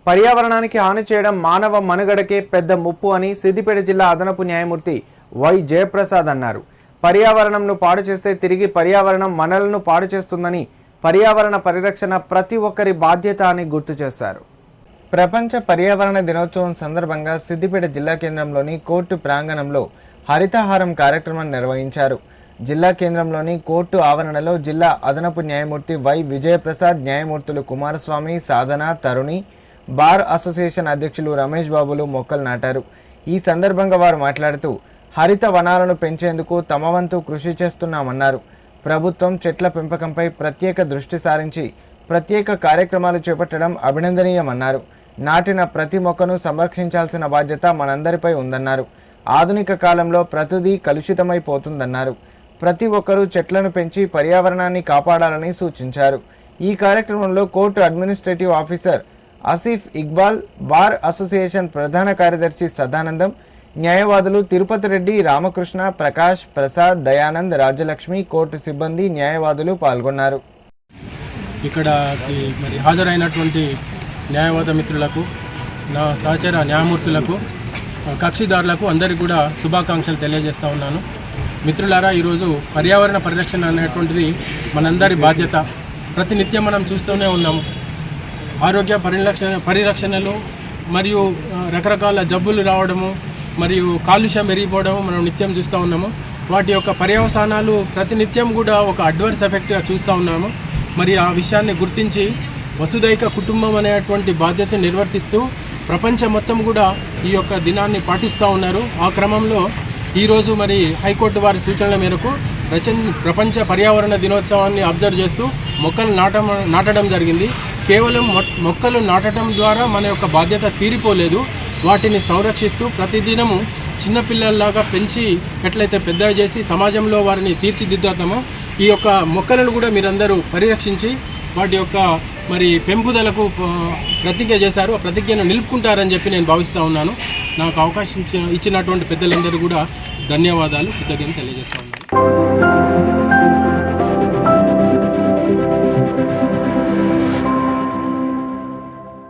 పర్యావరణానికి హాని చేయడం మానవ మనుగడకే పెద్ద ముప్పు అని సిద్దిపేట జిల్లా అదనపు న్యాయమూర్తి వై జయప్రసాద్ అన్నారు. పర్యావరణంను పాడు చేస్తే తిరిగి పర్యావరణం మనలను పాడు చేస్తుందని, పర్యావరణ పరిరక్షణ ప్రతి ఒక్కరి బాధ్యత అని గుర్తు చేశారు. ప్రపంచ పర్యావరణ దినోత్సవం సందర్భంగా సిద్దిపేట జిల్లా కేంద్రంలోని కోర్టు ప్రాంగణంలో హరితహారం కార్యక్రమం నిర్వహించారు. జిల్లా కేంద్రంలోని కోర్టు ఆవరణలో జిల్లా అదనపు న్యాయమూర్తి వై విజయప్రసాద్, న్యాయమూర్తులు కుమారస్వామి, సాధన, తరుణి, బార్ అసోసియేషన్ అధ్యక్షులు రమేష్ బాబులు మొక్కలు నాటారు. ఈ సందర్భంగా వారు మాట్లాడుతూ హరిత వనాలను పెంచేందుకు తమ వంతు కృషి చేస్తున్నామన్నారు. ప్రభుత్వం చెట్ల పెంపకంపై ప్రత్యేక దృష్టి సారించి ప్రత్యేక కార్యక్రమాలు చేపట్టడం అభినందనీయమన్నారు. నాటిన ప్రతి మొక్కను సంరక్షించాల్సిన బాధ్యత మనందరిపై ఉందన్నారు. ఆధునిక కాలంలో ప్రతిదీ కలుషితమైపోతుందన్నారు. ప్రతి ఒక్కరూ చెట్లను పెంచి పర్యావరణాన్ని కాపాడాలని సూచించారు. ఈ కార్యక్రమంలో court administrative officer Asif Iqbal, bar association ప్రధాన కార్యదర్శి సదానందం, న్యాయవాదులు తిరుపతి రెడ్డి, రామకృష్ణ, ప్రకాష్, ప్రసాద్, దయానంద్, రాజలక్ష్మి, కోర్టు సిబ్బంది, న్యాయవాదులు పాల్గొన్నారు. ఇక్కడ మరి హాజరైనటువంటి న్యాయవాద మిత్రులకు, నా సహచర న్యాయమూర్తులకు, కక్షిదారులకు అందరికీ కూడా శుభాకాంక్షలు తెలియజేస్తూ ఉన్నాను. మిత్రులారా, ఈరోజు పర్యావరణ పరిరక్షణ అనేటువంటిది మనందరి బాధ్యత. ప్రతినిత్యం మనం చూస్తూనే ఉన్నాము. ఆరోగ్య పరిరక్షణలు మరియు రకరకాల జబ్బులు రావడము మరియు కాలుష్యం పెరిగిపోవడము మనం నిత్యం చూస్తూ ఉన్నాము. వాటి యొక్క పర్యవసానాలు ప్రతినిత్యం కూడా ఒక అడ్వర్స్ ఎఫెక్ట్గా చూస్తూ ఉన్నాము. మరి ఆ విషయాన్ని గుర్తించి వసుదైక కుటుంబం అనేటువంటి బాధ్యత నిర్వర్తిస్తూ ప్రపంచం మొత్తం కూడా ఈ యొక్క దినాన్ని పాటిస్తూ ఉన్నారు. ఆ క్రమంలో ఈరోజు మరి హైకోర్టు వారి సూచనల మేరకు ప్రపంచ పర్యావరణ దినోత్సవాన్ని అబ్జర్వ్ చేస్తూ మొక్కలు నాటడం జరిగింది. కేవలం మొక్కలు నాటడం ద్వారా మన యొక్క బాధ్యత తీరిపోలేదు. వాటిని సంరక్షిస్తూ ప్రతిదినము చిన్నపిల్లల్లాగా పెంచి ఎట్లయితే పెద్దగా చేసి సమాజంలో వారిని తీర్చిదిద్దుతామో, ఈ యొక్క మొక్కలను కూడా మీరందరూ పరిరక్షించి వాటి యొక్క మరి పెంపుదలకు ప్రతిజ్ఞ చేశారు. ఆ ప్రతిజ్ఞను నిలుపుకుంటారని చెప్పి నేను భావిస్తూ ఉన్నాను. నాకు అవకాశం ఇచ్చినటువంటి పెద్దలందరూ కూడా ధన్యవాదాలు, కృతజ్ఞతలు తెలియజేస్తా ఉన్నాను.